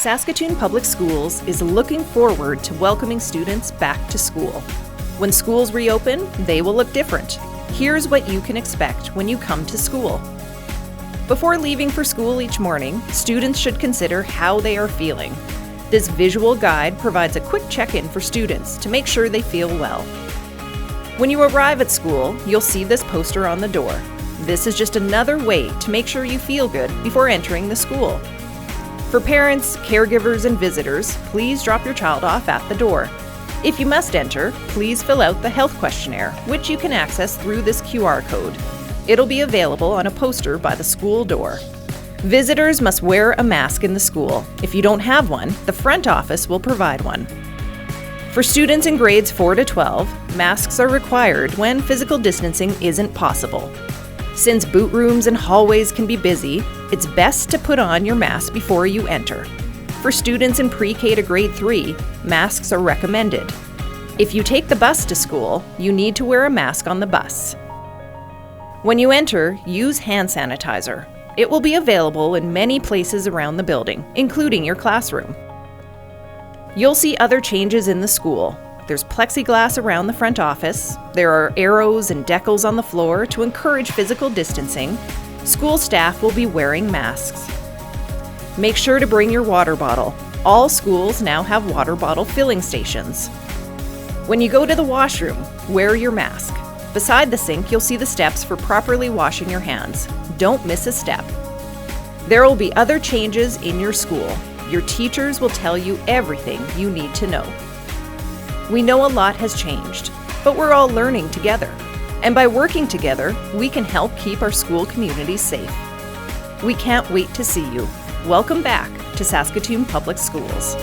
Saskatoon Public Schools is looking forward to welcoming students back to school. When schools reopen, they will look different. Here's what you can expect when you come to school. Before leaving for school each morning, students should consider how they are feeling. This visual guide provides a quick check-in for students to make sure they feel well. When you arrive at school, you'll see this poster on the door. This is just another way to make sure you feel good before entering the school. For parents, caregivers, and visitors, please drop your child off at the door. If you must enter, please fill out the health questionnaire, which you can access through this QR code. It'll be available on a poster by the school door. Visitors must wear a mask in the school. If you don't have one, the front office will provide one. For students in grades 4 to 12, masks are required when physical distancing isn't possible. Since boot rooms and hallways can be busy, it's best to put on your mask before you enter. For students in pre-K to grade 3, masks are recommended. If you take the bus to school, you need to wear a mask on the bus. When you enter, use hand sanitizer. It will be available in many places around the building, including your classroom. You'll see other changes in the school. There's plexiglass around the front office. There are arrows and decals on the floor to encourage physical distancing. School staff will be wearing masks. Make sure to bring your water bottle. All schools now have water bottle filling stations. When you go to the washroom, wear your mask. Beside the sink, you'll see the steps for properly washing your hands. Don't miss a step. There will be other changes in your school. Your teachers will tell you everything you need to know. We know a lot has changed, but we're all learning together. And by working together, we can help keep our school communities safe. We can't wait to see you. Welcome back to Saskatoon Public Schools.